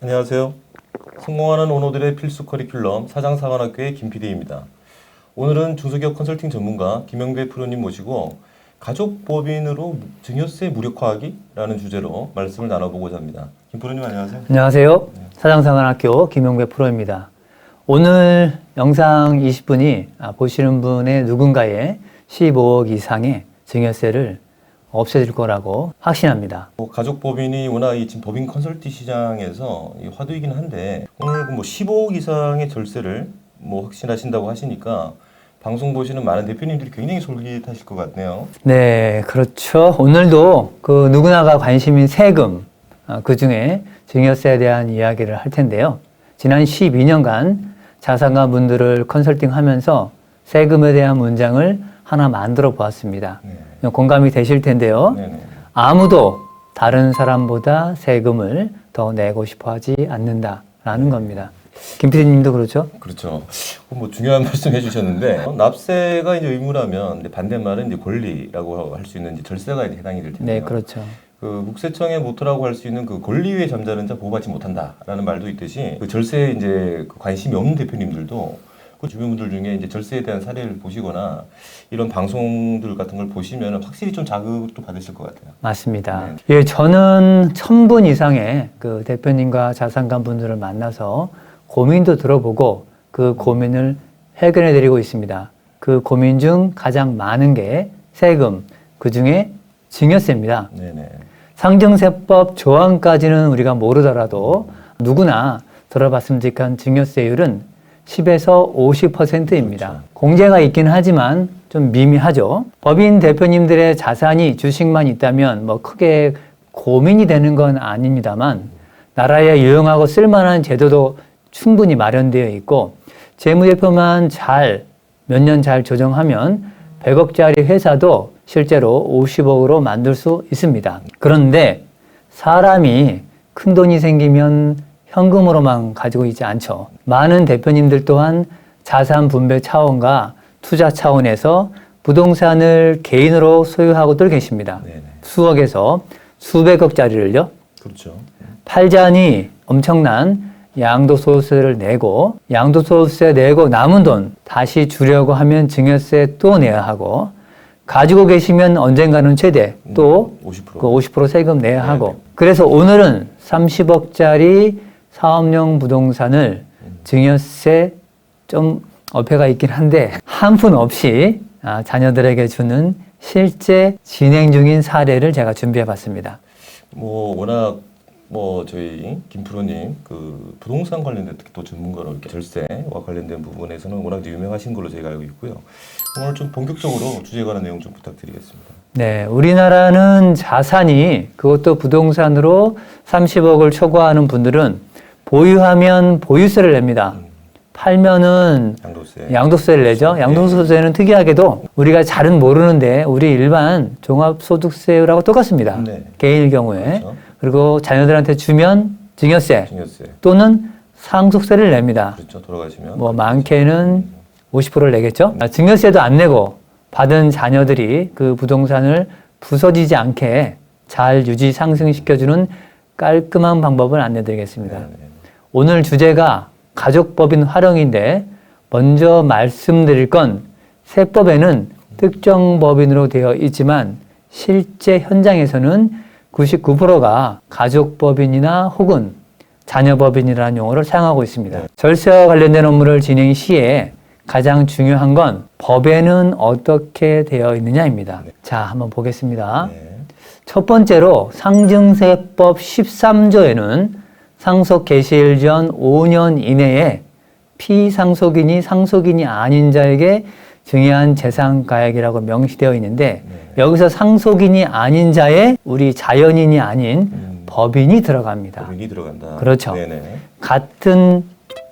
안녕하세요. 성공하는 오너들의 필수 커리큘럼 사장사관학교의 김PD입니다. 오늘은 중소기업 컨설팅 전문가 김영배 프로님 모시고 가족법인으로 증여세 무력화하기라는 주제로 말씀을 나눠보고자 합니다. 김 프로님 안녕하세요. 안녕하세요. 사장사관학교 김영배 프로입니다. 오늘 영상 20분이 보시는 분의 누군가의 15억 이상의 증여세를 없애줄 거라고 확신합니다. 가족법인이 워낙 지금 법인 컨설팅 시장에서 화두이긴 한데 오늘 15억 이상의 절세를 확신하신다고 하시니까 방송 보시는 많은 대표님들이 굉장히 솔깃하실 것 같네요. 네, 그렇죠. 오늘도 누구나가 관심인 세금, 그 중에 증여세에 대한 이야기를 할 텐데요. 지난 12년간 자산가 분들을 컨설팅하면서 세금에 대한 문장을 하나 만들어 보았습니다. 네. 공감이 되실 텐데요. 네네. 아무도 다른 사람보다 세금을 더 내고 싶어 하지 않는다라는 겁니다. 김 PD님도 그렇죠? 그렇죠. 중요한 말씀 해주셨는데 납세가 이제 의무라면 반대말은 이제 권리라고 할 수 있는 절세가 해당이 될 텐데요. 네, 그렇죠. 국세청의 모토라고 할 수 있는 권리 위에 잠자는 자 보호받지 못한다라는 말도 있듯이 절세에 이제 관심이 없는 대표님들도 주변 분들 중에 이제 절세에 대한 사례를 보시거나 이런 방송들 같은 걸 보시면 확실히 좀 자극도 받으실 것 같아요. 맞습니다. 네. 예, 저는 1000분 이상의 대표님과 자산가 분들을 만나서 고민도 들어보고 그 고민을 해결해 드리고 있습니다. 그 고민 중 가장 많은 게 세금, 그 중에 증여세입니다. 네네. 상증세법 조항까지는 우리가 모르더라도 누구나 들어봤음직한 증여세율은 10에서 50%입니다. 그렇죠. 공제가 있긴 하지만 좀 미미하죠. 법인 대표님들의 자산이 주식만 있다면 크게 고민이 되는 건 아닙니다만 나라에 유용하고 쓸만한 제도도 충분히 마련되어 있고 재무제표만 몇 년 잘 조정하면 100억짜리 회사도 실제로 50억으로 만들 수 있습니다. 그런데 사람이 큰 돈이 생기면 현금으로만 가지고 있지 않죠. 많은 대표님들 또한 자산 분배 차원과 투자 차원에서 부동산을 개인으로 소유하고들 계십니다. 네네. 수억에서 수백억짜리를요. 그렇죠. 팔자니 엄청난 양도소득세를 내고 양도소득세 내고 남은 돈 다시 주려고 하면 증여세 또 내야 하고 가지고 계시면 언젠가는 최대 또 50% 세금 내야 하고 그래서 오늘은 30억짜리 사업용 부동산을 증여세 좀 어폐가 있긴 한데 한 푼 없이 자녀들에게 주는 실제 진행 중인 사례를 제가 준비해 봤습니다. 워낙 저희 김 프로님 부동산 관련된 특히 또 전문가로 이렇게 절세와 관련된 부분에서는 워낙 유명하신 걸로 제가 알고 있고요. 오늘 좀 본격적으로 주제에 관한 내용 좀 부탁드리겠습니다. 네, 우리나라는 자산이 그것도 부동산으로 30억을 초과하는 분들은 보유하면 보유세를 냅니다. 팔면은 양도세를 내죠. 양도소득세는 특이하게도 우리가 잘은 모르는데 우리 일반 종합소득세율하고 똑같습니다. 네. 개인일 경우에. 그렇죠. 그리고 자녀들한테 주면 증여세 또는 상속세를 냅니다. 그렇죠. 돌아가시면. 많게는 50%를 내겠죠. 증여세도 안 내고 받은 자녀들이 그 부동산을 부서지지 않게 잘 유지 상승시켜주는 깔끔한 방법을 안내드리겠습니다. 네네. 오늘 주제가 가족법인 활용인데 먼저 말씀드릴 건 세법에는 특정 법인으로 되어 있지만 실제 현장에서는 99%가 가족법인이나 혹은 자녀법인이라는 용어를 사용하고 있습니다. 네. 절세와 관련된 업무를 진행 시에 가장 중요한 건 법에는 어떻게 되어 있느냐입니다. 네. 자, 한번 보겠습니다. 네. 첫 번째로 상증세법 13조에는 상속 개시일 전 5년 이내에 피상속인이 상속인이 아닌 자에게 증여한 재산가액이라고 명시되어 있는데 여기서 상속인이 아닌 자에 우리 자연인이 아닌 법인이 들어갑니다. 법인이 들어간다. 그렇죠. 네네. 같은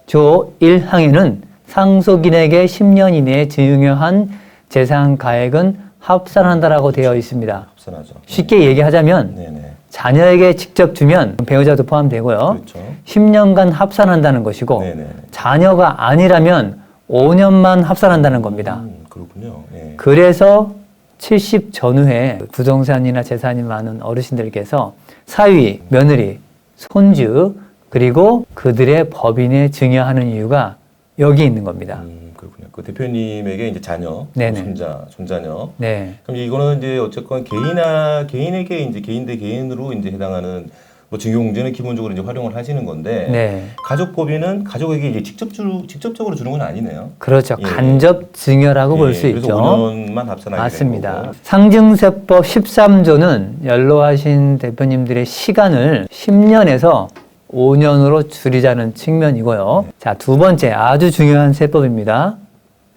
조 1항에는 상속인에게 10년 이내에 증여한 재산가액은 합산한다라고 되어 있습니다. 합산하죠. 쉽게 얘기하자면 네네. 자녀에게 직접 주면 배우자도 포함되고요. 그렇죠. 10년간 합산한다는 것이고 네네. 자녀가 아니라면 5년만 합산한다는 겁니다. 그렇군요. 네. 그래서 70 전후에 부동산이나 재산이 많은 어르신들께서 사위, 며느리, 손주, 그리고 그들의 법인에 증여하는 이유가 여기 있는 겁니다. 그렇군요. 그 대표님에게 이제 자녀, 네네. 손자녀. 네. 그럼 이거는 이제 어쨌건 개인에게 이제 개인 대 개인으로 이제 해당하는 뭐 증여공제는 기본적으로 이제 활용을 하시는 건데 네. 가족법인은 가족에게 이제 직접적으로 주는 건 아니네요. 그렇죠. 예. 간접 증여라고 볼 수 그래서 있죠. 5년만 합산하게 맞습니다. 되는 거고. 상증세법 13조는 연로하신 대표님들의 시간을 10년에서 5년으로 줄이자는 측면이고요. 자, 두 번째 아주 중요한 세법입니다.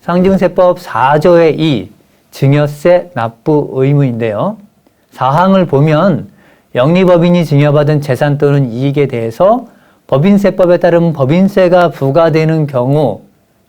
상증세법 4조의 2 증여세 납부 의무인데요. 사항을 보면 영리법인이 증여받은 재산 또는 이익에 대해서 법인세법에 따른 법인세가 부과되는 경우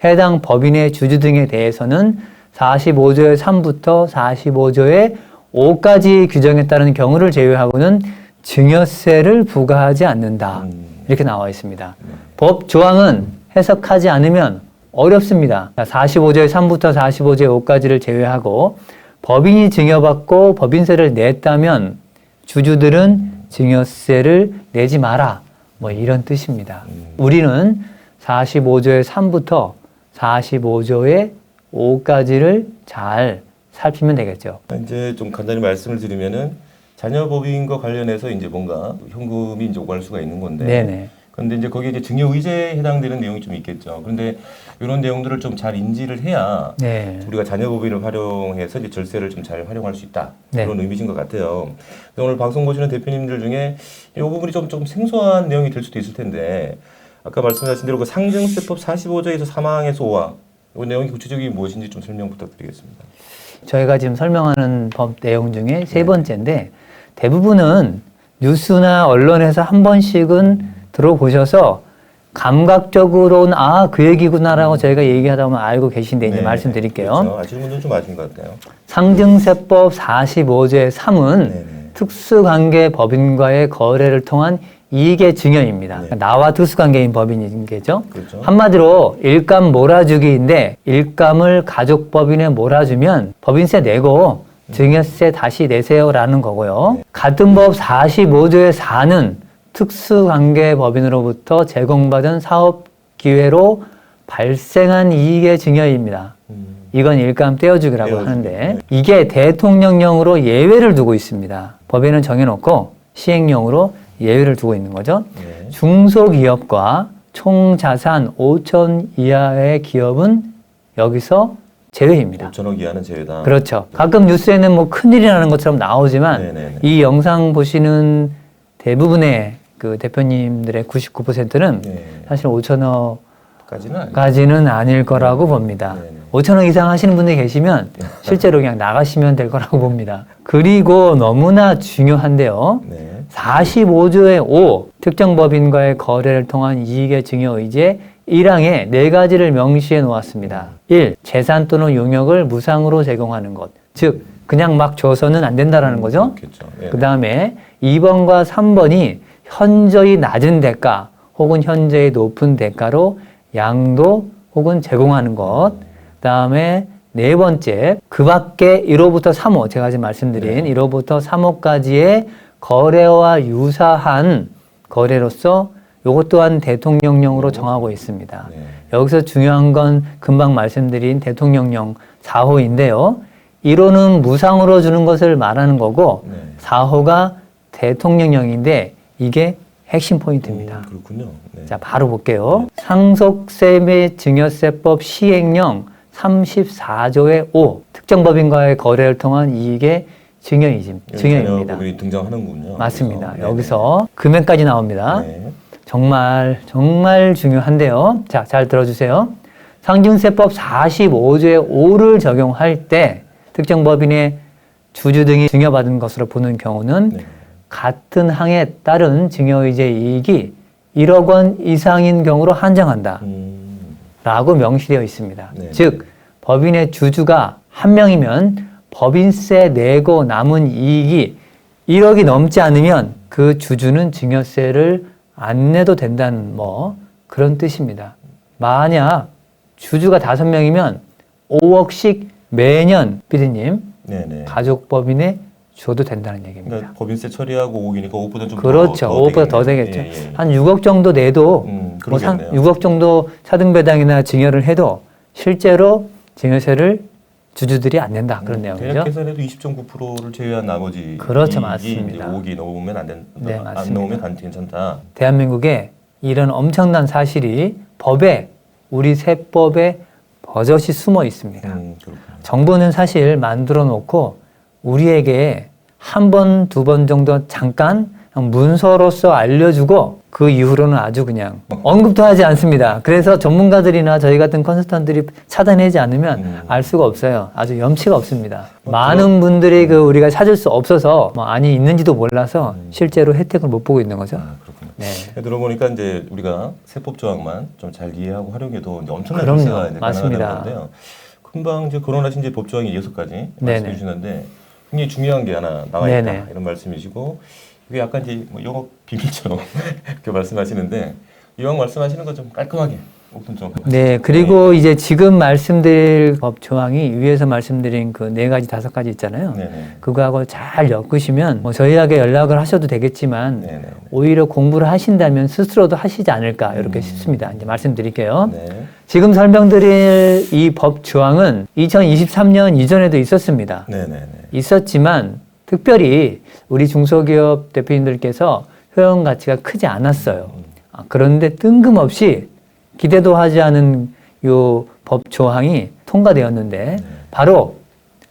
해당 법인의 주주 등에 대해서는 45조의 3부터 45조의 5까지 규정에 따른 경우를 제외하고는 증여세를 부과하지 않는다. 이렇게 나와 있습니다. 법 조항은 해석하지 않으면 어렵습니다. 45조의 3부터 45조의 5까지를 제외하고 법인이 증여받고 법인세를 냈다면 주주들은 증여세를 내지 마라. 뭐 이런 뜻입니다. 우리는 45조의 3부터 45조의 5까지를 잘 살피면 되겠죠. 이제 좀 간단히 말씀을 드리면은 자녀법인과 관련해서 이제 뭔가 현금이 이제 오갈 수가 있는 건데. 네네. 그런데 이제 거기에 이제 증여 의제에 해당되는 내용이 좀 있겠죠. 그런데 이런 내용들을 좀 잘 인지를 해야 네. 우리가 자녀법인을 활용해서 이제 절세를 좀 잘 활용할 수 있다. 네. 그런 의미신 것 같아요. 근데 오늘 방송 보시는 대표님들 중에 이 부분이 좀 생소한 내용이 될 수도 있을 텐데 아까 말씀하신 대로 그 상증세법 45조에서 3항에서 5항 이 내용이 구체적인 무엇인지 좀 설명 부탁드리겠습니다. 저희가 지금 설명하는 법 내용 중에 세 번째인데 대부분은 뉴스나 언론에서 한 번씩은 들어보셔서 감각적으로는 그 얘기구나라고 저희가 얘기하다 보면 알고 계신데 이제 말씀드릴게요. 그렇죠. 아시는 분들은 좀 아신 것 같아요. 상증세법 45조의 3은 특수관계 법인과의 거래를 통한 이익의 증여입니다. 네. 나와 특수관계인 법인인 게죠. 그렇죠. 한마디로 일감 몰아주기인데 일감을 가족법인에 몰아주면 법인세 내고 증여세 다시 내세요라는 거고요. 네. 같은 법 45조의 4는 특수관계법인으로부터 제공받은 사업 기회로 발생한 이익의 증여입니다. 이건 일감 떼어주기라고 떼어주기. 하는데 네. 이게 대통령령으로 예외를 두고 있습니다. 법에는 정해놓고 시행령으로 예외를 두고 있는 거죠. 네. 중소기업과 총자산 5천 이하의 기업은 여기서 제외입니다. 5천억 이하는 제외다. 그렇죠. 가끔 뉴스에는 뭐 큰일이 나는 것처럼 나오지만 네네네. 이 영상 보시는 대부분의 그 대표님들의 99%는 네. 사실 5천억 까지는 아니죠. 까지는 아닐 거라고 봅니다. 네네. 5천억 이상 하시는 분들이 계시면 실제로 그냥 나가시면 될 거라고 봅니다. 그리고 너무나 중요한데요. 네. 45조의 5 특정 법인과의 거래를 통한 이익의 증여 의제 1항에 네 가지를 명시해 놓았습니다. 1. 재산 또는 용역을 무상으로 제공하는 것. 즉 그냥 막 줘서는 안 된다라는 거죠. 그렇겠죠. 네. 그 다음에 2번과 3번이 현저히 낮은 대가 혹은 현저히 높은 대가로 양도 혹은 제공하는 것. 그 다음에 네 번째, 그 밖에 1호부터 3호, 제가 지금 말씀드린 1호부터 3호까지의 거래와 유사한 거래로서 이것 또한 대통령령으로 정하고 있습니다. 네. 여기서 중요한 건 금방 말씀드린 대통령령 4호인데요. 1호는 무상으로 주는 것을 말하는 거고 네. 4호가 대통령령인데 이게 핵심 포인트입니다. 그렇군요. 네. 자, 바로 볼게요. 상속세 및 증여세법 시행령 34조의 5 특정 법인과의 거래를 통한 이익의 증여입니다. 자녀법인이 등장하는군요. 맞습니다. 그래서. 여기서 금액까지 나옵니다. 네. 정말 중요한데요. 자, 잘 들어주세요. 상증세법 45조의 5를 적용할 때 특정 법인의 주주 등이 증여받은 것으로 보는 경우는 네. 같은 항에 따른 증여의제 이익이 1억 원 이상인 경우로 한정한다. 라고 명시되어 있습니다. 네. 즉 법인의 주주가 한 명이면 법인세 내고 남은 이익이 1억이 넘지 않으면 그 주주는 증여세를 안 내도 된다는 그런 뜻입니다. 만약 주주가 5명이면 5억씩 매년 피디님 네네. 가족법인에 줘도 된다는 얘기입니다. 그러니까 법인세 처리하고 5억이니까 5억보다 좀 그렇죠. 5억보다 더 되겠죠. 예, 예. 한 6억 정도 내도 뭐 그러겠네요. 6억 정도 차등배당이나 증여를 해도 실제로 증여세를 주주들이 안 낸다. 그런 대략 내용이죠. 계산해도 20.9%를 제외한 나머지 그렇죠. 이익이 맞습니다. 이제 5억이 넘으면 안 된다. 네, 안 맞습니다. 넘으면 괜찮다. 대한민국에 이런 엄청난 사실이 법에 우리 세법에 버젓이 숨어 있습니다. 그렇군요. 정부는 사실 만들어 놓고 우리에게 한 번, 두 번 정도 잠깐 문서로서 알려주고 그 이후로는 아주 그냥 언급도 하지 않습니다. 그래서 전문가들이나 저희 같은 컨설턴트들이 찾아내지 않으면 알 수가 없어요. 아주 염치가 없습니다. 많은 분들이 그 우리가 찾을 수 없어서 뭐 안이 있는지도 몰라서 실제로 혜택을 못 보고 있는 거죠. 그렇군요. 네. 들어보니까 이제 우리가 세법 조항만 좀 잘 이해하고 활용해도 이제 엄청난 그럼요. 절세가 이제 맞습니다. 가능하다는 건데요. 금방 이제 거론하신 이제 법 조항이 6가지 네네. 말씀해 주시는데 굉장히 중요한 게 하나 나와 있다 네네. 이런 말씀이시고 이게 약간 이제 뭐 영업 비밀처럼 이렇게 말씀하시는데 이왕 말씀하시는 거 좀 깔끔하게 오픈 좀 해주세요. 네, 그리고 이제 지금 말씀드릴 법 조항이 위에서 말씀드린 그 4가지, 5가지 있잖아요. 네네. 그거하고 잘 엮으시면 뭐 저희에게 연락을 하셔도 되겠지만 네네. 오히려 공부를 하신다면 스스로도 하시지 않을까 이렇게 싶습니다. 이제 말씀드릴게요. 네. 지금 설명드릴 이 법 조항은 2023년 이전에도 있었습니다. 네네네. 있었지만 특별히 우리 중소기업 대표님들께서 효용 가치가 크지 않았어요. 그런데 뜬금없이 기대도 하지 않은 요 법 조항이 통과되었는데 바로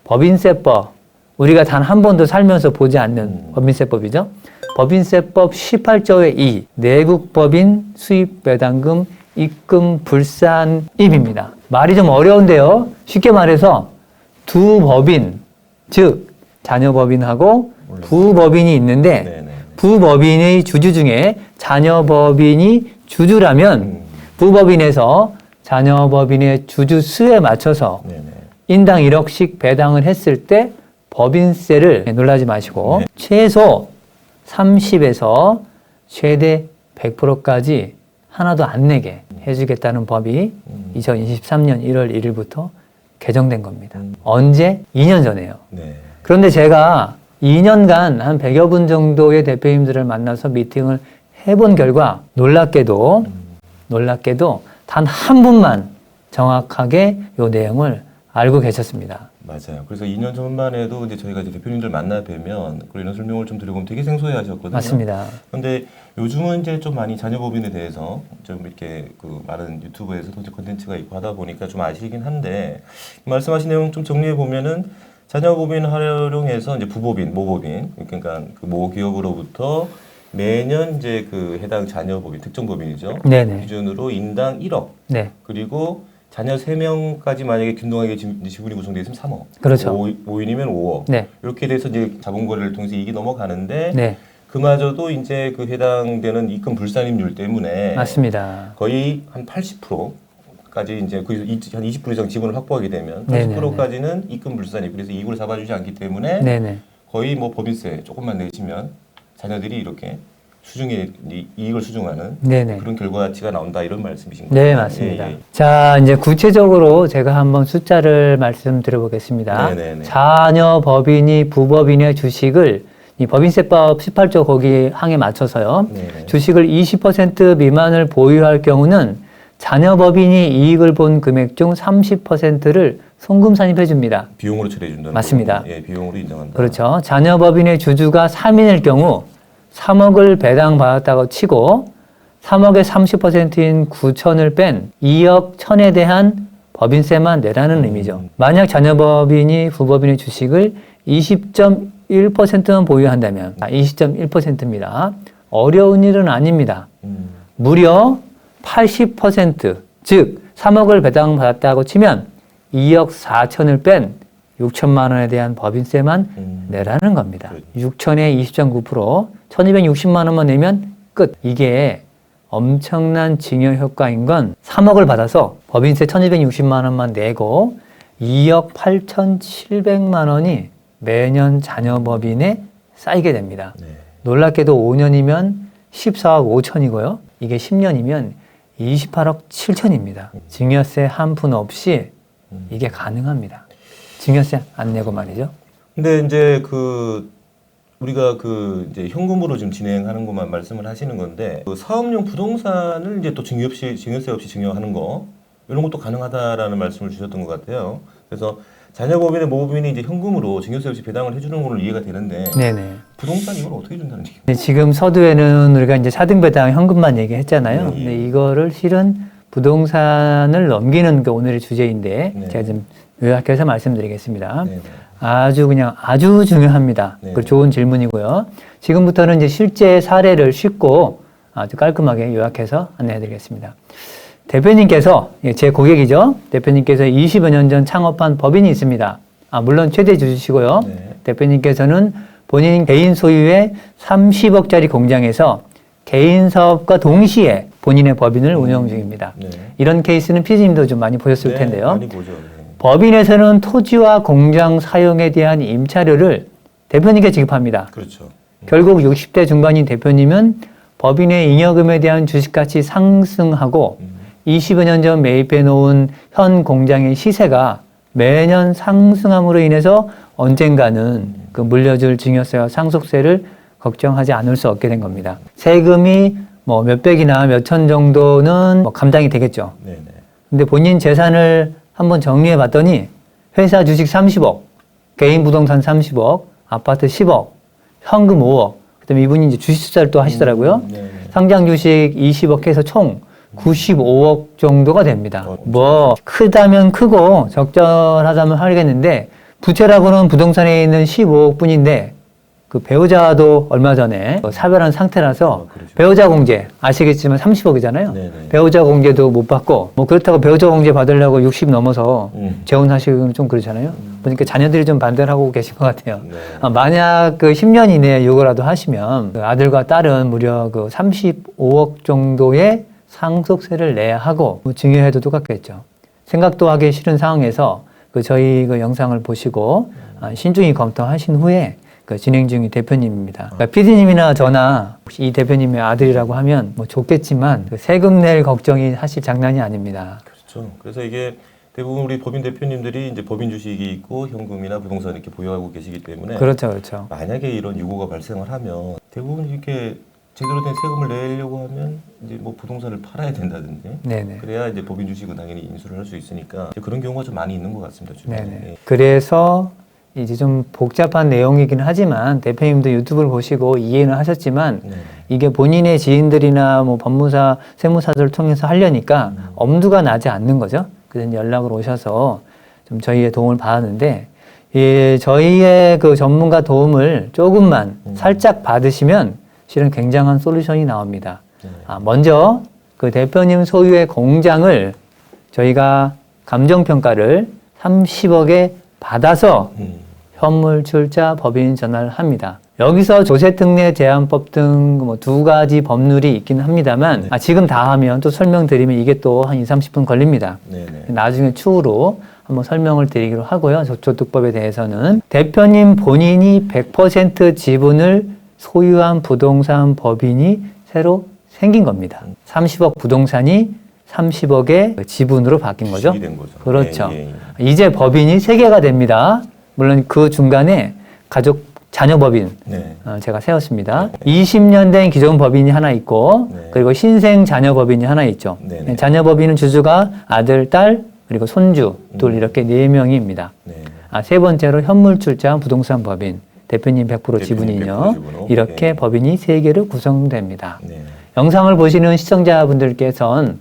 법인세법, 우리가 단 한 번도 살면서 보지 않는 법인세법이죠. 법인세법 18조의 2 내국법인 수입배당금 입금 불산입입니다. 말이 좀 어려운데요. 쉽게 말해서 두 법인, 즉 자녀법인하고 부법인이 있는데 네네. 부법인의 주주 중에 자녀법인이 주주라면 부법인에서 자녀법인의 주주 수에 맞춰서 네네. 인당 1억씩 배당을 했을 때 법인세를 놀라지 마시고 네. 최소 30에서 최대 100%까지 하나도 안 내게 해주겠다는 법이 2023년 1월 1일부터 개정된 겁니다. 언제? 2년 전에요. 네. 그런데 제가 2년간 한 100여 분 정도의 대표님들을 만나서 미팅을 해본 결과 놀랍게도 단 한 분만 정확하게 이 내용을 알고 계셨습니다. 맞아요. 그래서 2년 전만 해도 이제 저희가 이제 대표님들 만나 뵈면 그리고 이런 설명을 좀 드려보면 되게 생소해 하셨거든요. 맞습니다. 그런데 요즘은 이제 좀 많이 자녀법인에 대해서 좀 이렇게 그 많은 유튜브에서도 이제 콘텐츠가 있고 하다 보니까 좀 아시긴 한데 말씀하신 내용 좀 정리해 보면은 자녀법인 활용해서 이제 부법인, 모법인 그러니까 그 모 기업으로부터 매년 이제 그 해당 자녀법인 특정법인이죠. 네네. 기준으로 인당 1억 네. 그리고 자녀 3명까지 만약에 균등하게 지분이 구성되어 있으면 3억. 그렇죠. 5인이면 5억. 네. 이렇게 돼서 이제 자본 거래를 통해서 이익이 넘어가는데 네. 그마저도 이제 그 해당되는 입금 불산임률 때문에 맞습니다. 거의 한 80%까지 이제 한 20% 이상 지분을 확보하게 되면 네네네. 80%까지는 입금 불산임 그래서 이익을 잡아주지 않기 때문에 네네. 거의 뭐 법인세 조금만 내시면 자녀들이 이렇게 수중에 이익을 수중하는 네네. 그런 결과치가 나온다 이런 말씀이신 거죠? 네, 맞습니다. 예, 예. 자, 이제 구체적으로 제가 한번 숫자를 말씀드려 보겠습니다. 네네네. 자녀 법인이 부법인의 주식을 이 법인세법 18조 거기 항에 맞춰서요. 네네. 주식을 20% 미만을 보유할 경우는 자녀 법인이 이익을 본 금액 중 30%를 송금 산입해 줍니다. 비용으로 처리해 준다는 맞습니다. 거군요. 예, 비용으로 인정한다. 그렇죠. 자녀 법인의 주주가 3인일 경우 3억을 배당받았다고 치고 3억의 30%인 9천을 뺀 2억 1천에 대한 법인세만 내라는 의미죠. 만약 자녀법인이 부법인의 주식을 20.1%만 보유한다면 20.1%입니다. 어려운 일은 아닙니다. 무려 80% 즉 3억을 배당받았다고 치면 2억 4천을 뺀 6천만 원에 대한 법인세만 내라는 겁니다. 그렇죠. 6천에 20.9% 1260만 원만 내면 끝. 이게 엄청난 증여 효과인 건 3억을 받아서 법인세 1260만 원만 내고 2억 8,700만 원이 매년 자녀법인에 쌓이게 됩니다. 네. 놀랍게도 5년이면 14억 5천이고요. 이게 10년이면 28억 7천입니다. 증여세 한 푼 없이 이게 가능합니다. 증여세 안 내고 말이죠. 근데 이제 그 우리가 그 이제 현금으로 지금 진행하는 것만 말씀을 하시는 건데 그 사업용 부동산을 이제 또 증여세 없이 증여하는 거 이런 것도 가능하다라는 말씀을 주셨던 것 같아요. 그래서 자녀법인의 모법인이 이제 현금으로 증여세 없이 배당을 해주는 걸로 이해가 되는데 네네. 부동산 이걸 어떻게 준다는 얘기예요? 네, 지금 서두에는 우리가 이제 차등 배당 현금만 얘기했잖아요. 예, 예. 근데 이거를 실은 부동산을 넘기는 게 오늘의 주제인데 네. 제가 좀 요약해서 말씀드리겠습니다. 네네. 아주 중요합니다. 네. 그 좋은 질문이고요. 지금부터는 이제 실제 사례를 쉽고 아주 깔끔하게 요약해서 안내해드리겠습니다. 대표님께서 제 고객이죠. 대표님께서 20여 년 전 창업한 법인이 있습니다. 물론 최대 주주시고요. 네. 대표님께서는 본인 개인 소유의 30억짜리 공장에서 개인 사업과 동시에 본인의 법인을 운영 중입니다. 네. 이런 케이스는 피디님도 좀 많이 보셨을 네, 텐데요. 많이 보죠. 네. 법인에서는 토지와 공장 사용에 대한 임차료를 대표님께 지급합니다. 그렇죠. 결국 60대 중반인 대표님은 법인의 잉여금에 대한 주식가치 상승하고 20여 년 전 매입해 놓은 현 공장의 시세가 매년 상승함으로 인해서 언젠가는 그 물려줄 증여세와 상속세를 걱정하지 않을 수 없게 된 겁니다. 세금이 뭐 몇백이나 몇천 정도는 뭐 감당이 되겠죠. 네네. 근데 본인 재산을 한번 정리해 봤더니 회사 주식 30억, 개인 부동산 30억, 아파트 10억, 현금 5억, 그다음에 이분이 이제 주식 투자를 또 하시더라고요. 네네. 상장 주식 20억 해서 총 95억 정도가 됩니다. 뭐 크다면 크고 적절하다면 하겠는데 부채라고는 부동산에 있는 15억 뿐인데 그 배우자도 얼마 전에 사별한 상태라서 그러시구나. 배우자 공제 아시겠지만 30억이잖아요. 네네. 배우자 공제도 못 받고 뭐 그렇다고 배우자 공제 받으려고 60 넘어서 재혼하시기는 좀 그렇잖아요. 보니까 자녀들이 좀 반대를 하고 계신 것 같아요. 네. 만약 그 10년 이내에 이거라도 하시면 그 아들과 딸은 무려 그 35억 정도의 상속세를 내야 하고 뭐 증여해도 똑같겠죠. 생각도 하기 싫은 상황에서 그 저희 그 영상을 보시고 신중히 검토하신 후에 그 진행 중인 대표님입니다. 그러니까 PD님이나 저나 혹시 이 대표님의 아들이라고 하면 뭐 좋겠지만 그 세금 낼 걱정이 사실 장난이 아닙니다. 그렇죠. 그래서 이게 대부분 우리 법인 대표님들이 이제 법인 주식이 있고 현금이나 부동산 이렇게 보유하고 계시기 때문에 그렇죠, 그렇죠. 만약에 이런 유고가 발생을 하면 대부분 이렇게 제대로 된 세금을 내려고 하면 이제 뭐 부동산을 팔아야 된다든지 네네. 그래야 이제 법인 주식은 당연히 인수를 할 수 있으니까 이제 그런 경우가 좀 많이 있는 것 같습니다. 주변에. 네네. 예. 그래서 이제 좀 복잡한 내용이긴 하지만 대표님도 유튜브를 보시고 이해는 하셨지만 네. 이게 본인의 지인들이나 뭐 법무사, 세무사들을 통해서 하려니까 엄두가 나지 않는 거죠. 그래서 연락을 오셔서 좀 저희의 도움을 받았는데 예, 저희의 그 전문가 도움을 조금만 살짝 받으시면 실은 굉장한 솔루션이 나옵니다. 네. 먼저 그 대표님 소유의 공장을 저희가 감정평가를 30억에 받아서 현물 출자 법인 전환을 합니다. 여기서 조세특례 제한법 등 뭐 2가지 법률이 있긴 합니다만 지금 다 하면 또 설명드리면 이게 또 한 20-30분 걸립니다. 네네. 나중에 추후로 한번 설명을 드리기로 하고요. 저축법에 대해서는 대표님 본인이 100% 지분을 소유한 부동산 법인이 새로 생긴 겁니다. 30억 부동산이 30억의 지분으로 바뀐 거죠. 주식이 된 거죠. 그렇죠. 예, 예. 이제 법인이 3개가 됩니다. 물론 그 중간에 가족 자녀 법인 네. 제가 세웠습니다. 20년 된 기존 법인이 하나 있고 네. 그리고 신생 자녀 법인이 하나 있죠. 네네. 자녀 법인은 주주가 아들, 딸, 그리고 손주, 둘 이렇게 4명입니다. 네. 세 번째로 현물 출자한 부동산 법인, 대표님 100% 대표님 지분이요. 100% 지분으로? 이렇게 네. 법인이 3개로 구성됩니다. 네. 영상을 보시는 시청자분들께서는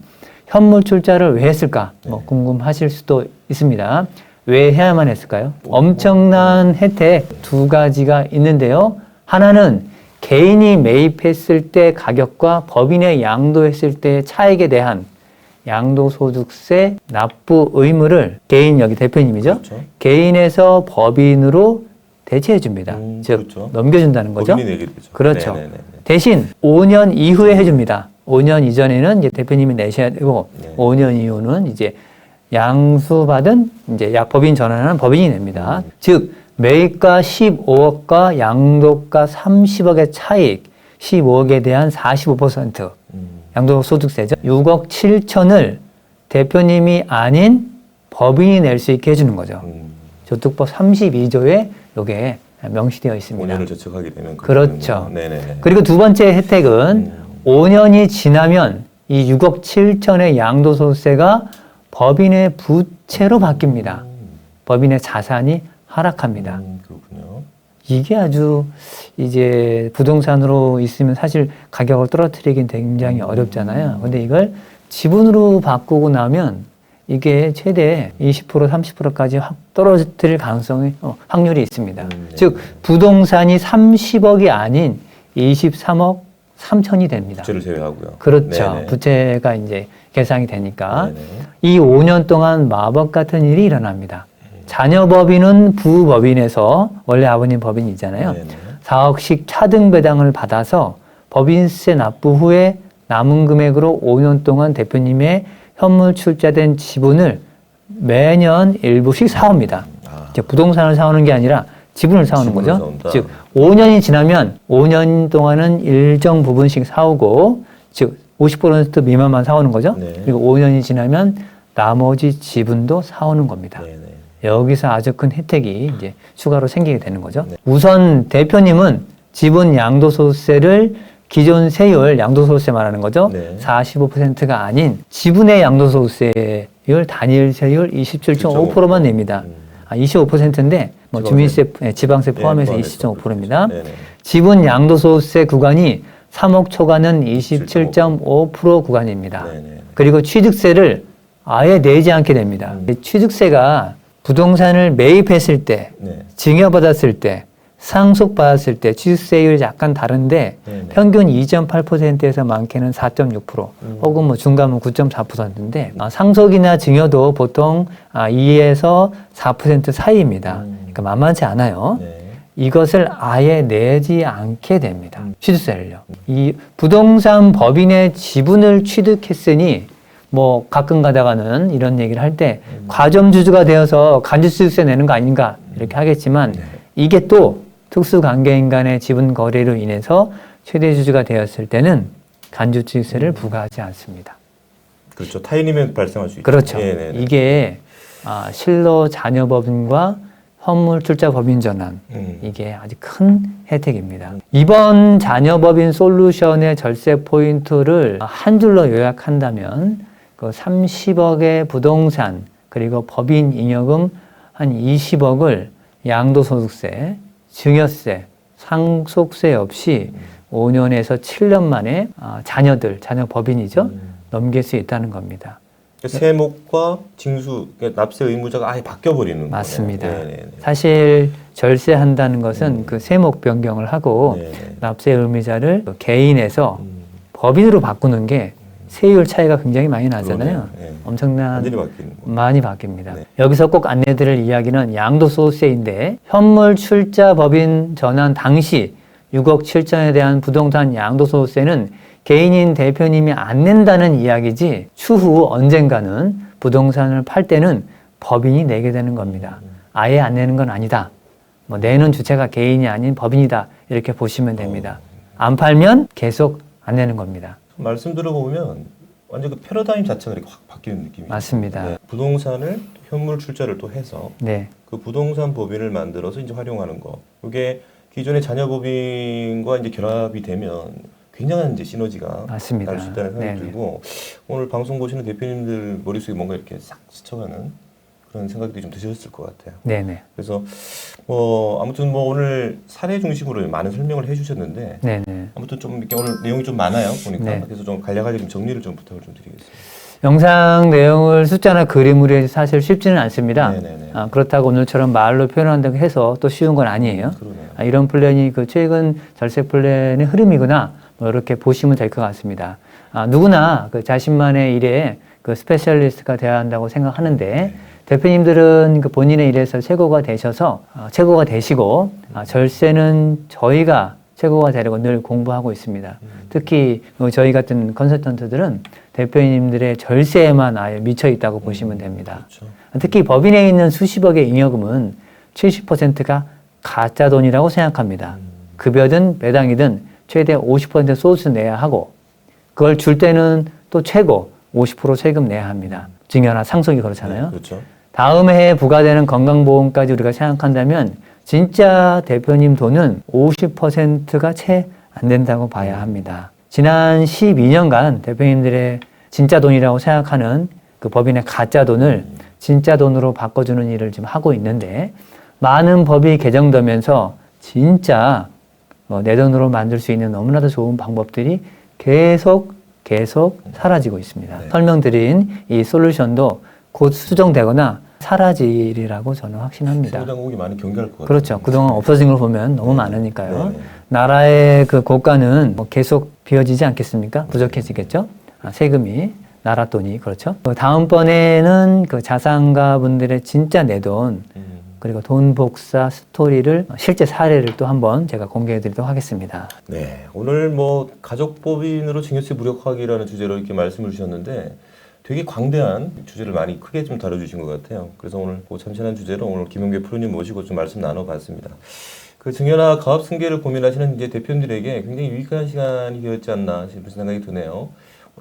현물 출자를 왜 했을까 뭐 궁금하실 수도 있습니다. 왜 해야만 했을까요? 엄청난 혜택 2가지가 있는데요. 하나는 개인이 매입했을 때 가격과 법인에 양도했을 때 차익에 대한 양도소득세 납부 의무를 개인 여기 대표님이죠. 그렇죠. 개인에서 법인으로 대체해 줍니다. 즉 그렇죠. 넘겨준다는 거죠. 법인이 내게 되죠. 그렇죠. 네네네. 대신 5년 이후에 해줍니다. 5년 이전에는 이제 대표님이 내셔야 되고 네. 5년 이후는 이제 양수받은 이제 법인 전환하는 법인이 냅니다. 즉 매입가 15억과 양도가 30억의 차익 15억에 대한 45% 양도소득세죠. 6억 7천을 대표님이 아닌 법인이 낼 수 있게 해주는 거죠. 저축법 32조에 이게 명시되어 있습니다. 5년을 저축하게 되면 그렇죠. 네네. 그리고 두 번째 혜택은 5년이 지나면 이 6억 7천의 양도소득세가 법인의 부채로 바뀝니다. 법인의 자산이 하락합니다. 그렇군요. 이게 아주 이제 부동산으로 있으면 사실 가격을 떨어뜨리긴 굉장히 어렵잖아요. 근데 이걸 지분으로 바꾸고 나면 이게 최대 20% 30%까지 확 떨어뜨릴 가능성이 확률이 있습니다. 즉 부동산이 30억이 아닌 23억 3천이 됩니다. 부채를 제외하고요. 그렇죠. 네네. 부채가 이제 계상이 되니까 네네. 이 5년 동안 마법 같은 일이 일어납니다. 자녀 법인은 부법인에서 원래 아버님 법인이잖아요. 네네. 4억씩 차등 배당을 받아서 법인세 납부 후에 남은 금액으로 5년 동안 대표님의 현물 출자된 지분을 매년 일부씩 사옵니다. 이제 부동산을 사오는 게 아니라 지분을 사오는 지분을 거죠. 사온다. 즉 5년이 지나면 5년 동안은 일정 부분씩 사오고 즉 50% 미만만 사오는 거죠. 네. 그리고 5년이 지나면 나머지 지분도 사오는 겁니다. 네네. 여기서 아주 큰 혜택이 이제 추가로 생기게 되는 거죠. 네. 우선 대표님은 지분 양도소득세를 기존 세율, 양도소득세 말하는 거죠. 네. 45%가 아닌 지분의 양도소득세율 단일 세율 27.5%만 냅니다. 25%인데 뭐 주민세, 지방세 포함해서 20.5%입니다. 네네. 지분 양도소득세 구간이 3억 초과는 27.5% 구간입니다. 네네. 그리고 취득세를 아예 내지 않게 됩니다. 취득세가 부동산을 매입했을 때, 네. 증여받았을 때, 상속받았을 때 취득세율이 약간 다른데 네네. 평균 2.8%에서 많게는 4.6% 혹은 뭐 중간은 9.4%인데 상속이나 증여도 보통 2에서 4% 사이입니다. 그러니까 만만치 않아요. 네. 이것을 아예 내지 않게 됩니다. 취득세를요. 이 부동산 법인의 지분을 취득했으니 뭐 가끔 가다가는 이런 얘기를 할 때 과점주주가 되어서 간접취득세 내는 거 아닌가 이렇게 하겠지만 이게 또 특수관계인 간의 지분 거래로 인해서 최대주주가 되었을 때는 간접취득세를 부과하지 않습니다. 그렇죠. 타인이면 발생할 수 있죠. 그렇죠. 네네네. 이게 실로 자녀법인과 현물출자법인 전환 이게 아주 큰 혜택입니다. 이번 자녀법인 솔루션의 절세 포인트를 한 줄로 요약한다면 그 30억의 부동산 그리고 법인 잉여금 한 20억을 양도소득세, 증여세, 상속세 없이 5년에서 7년 만에 자녀 법인이죠. 넘길 수 있다는 겁니다. 세목과 징수, 그러니까 납세 의무자가 아예 바뀌어버리는 맞습니다. 거네요. 네네네. 사실 절세한다는 것은 그 세목 변경을 하고 네네. 납세 의무자를 개인에서 법인으로 바꾸는 게 세율 차이가 굉장히 많이 나잖아요. 네. 엄청난 완전히 바뀌는 거. 많이 바뀝니다. 네. 여기서 꼭 안내드릴 이야기는 양도소득세인데 현물 출자 법인 전환 당시 6억 7천에 대한 부동산 양도소득세는 개인인 대표님이 안 낸다는 이야기지 추후 언젠가는 부동산을 팔 때는 법인이 내게 되는 겁니다. 아예 안 내는 건 아니다. 뭐 내는 주체가 개인이 아닌 법인이다. 이렇게 보시면 됩니다. 안 팔면 계속 안 내는 겁니다. 말씀 들어보면 완전 그 패러다임 자체가 이렇게 확 바뀌는 느낌이죠. 맞습니다. 네. 부동산을 현물 출자를 또 해서 네. 그 부동산 법인을 만들어서 이제 활용하는 거. 이게 기존의 자녀 법인과 이제 결합이 되면 굉장한 이제 시너지가 맞습니다. 날 수 있다는 생각이 네네. 들고 오늘 방송 보시는 대표님들 머릿속에 뭔가 이렇게 싹 스쳐가는 그런 생각들이 좀 드셨을 것 같아요. 네네. 그래서 뭐 아무튼 뭐 오늘 사례 중심으로 많은 설명을 해주셨는데 네네. 아무튼 좀 이렇게 오늘 내용이 좀 많아요 보니까 네. 그래서 좀 간략하게 좀 정리를 좀 부탁을 좀 드리겠습니다. 영상 내용을 숫자나 그림으로 해서 사실 쉽지는 않습니다. 네네네. 그렇다고 오늘처럼 말로 표현한다고 해서 또 쉬운 건 아니에요. 그러네요. 이런 플랜이 그 최근 절세 플랜의 흐름이구나. 뭐 이렇게 보시면 될 것 같습니다. 누구나 그 자신만의 일에 그 스페셜리스트가 되어야 한다고 생각하는데 대표님들은 그 본인의 일에서 최고가 되셔서 최고가 되시고 절세는 저희가 최고가 되려고 늘 공부하고 있습니다. 특히 저희 같은 컨설턴트들은 대표님들의 절세에만 아예 미쳐 있다고 보시면 됩니다. 그렇죠. 특히 법인에 있는 수십억의 잉여금은 70%가 가짜 돈이라고 생각합니다. 급여든 배당이든 최대 50% 소스 내야 하고 그걸 줄 때는 또 최고 50% 세금 내야 합니다. 증여나 상속이 그렇잖아요. 네, 그렇죠. 다음 해에 부과되는 건강보험까지 우리가 생각한다면 진짜 대표님 돈은 50%가 채 안 된다고 봐야 합니다. 지난 12년간 대표님들의 진짜 돈이라고 생각하는 그 법인의 가짜 돈을 진짜 돈으로 바꿔주는 일을 지금 하고 있는데, 많은 법이 개정되면서 진짜 내 돈으로 만들 수 있는 너무나도 좋은 방법들이 계속 사라지고 있습니다. 네. 설명드린 이 솔루션도 곧 수정되거나 사라지리라고 저는 확신합니다. 중소당국이 많이 경계할 것 같아요. 그렇죠. 그동안 없어진 걸 보면 너무 많으니까요. 네. 나라의 그 고가는 뭐 계속 비워지지 않겠습니까? 부족해지겠죠? 세금이, 나라 돈이, 그렇죠? 다음번에는 그 자산가 분들의 진짜 내 돈, 그리고 돈 복사 스토리를, 실제 사례를 또 한번 제가 공개해 드리도록 하겠습니다. 네, 오늘 뭐 가족법인으로 증여세 무력화하기라는 주제로 이렇게 말씀을 주셨는데 되게 광대한 주제를 많이 크게 좀 다뤄주신 것 같아요. 그래서 오늘 그 참신한 주제로 오늘 김용계 프로님 모시고 좀 말씀 나눠봤습니다. 그 증여나 가업 승계를 고민하시는 이제 대표님들에게 굉장히 유익한 시간이 되었지 않나 싶은 생각이 드네요.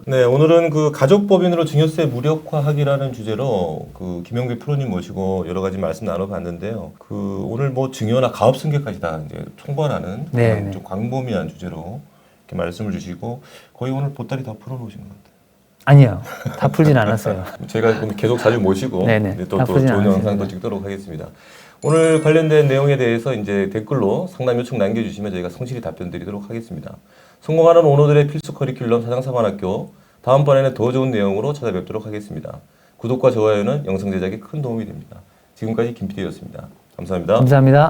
네, 오늘은 그 가족법인으로 증여세 무력화하기라는 주제로 그 김용계 프로님 모시고 여러 가지 말씀 나눠봤는데요. 그 오늘 뭐 증여나 가업 승계까지 다 이제 총괄하는 네, 그런 좀 광범위한 주제로 이렇게 말씀을 주시고 거의 오늘 보따리 다 풀어놓으신 것 같아요. 아니요. 다 풀진 않았어요. 제가 그럼 계속 자주 모시고 네네. 또 다 풀진 좋은 않았습니다. 영상도 찍도록 하겠습니다. 오늘 관련된 내용에 대해서 이제 댓글로 상담 요청 남겨주시면 저희가 성실히 답변 드리도록 하겠습니다. 성공하는 오너들의 필수 커리큘럼 사장사관학교, 다음번에는 더 좋은 내용으로 찾아뵙도록 하겠습니다. 구독과 좋아요는 영상 제작에 큰 도움이 됩니다. 지금까지 김PD였습니다. 감사합니다. 감사합니다.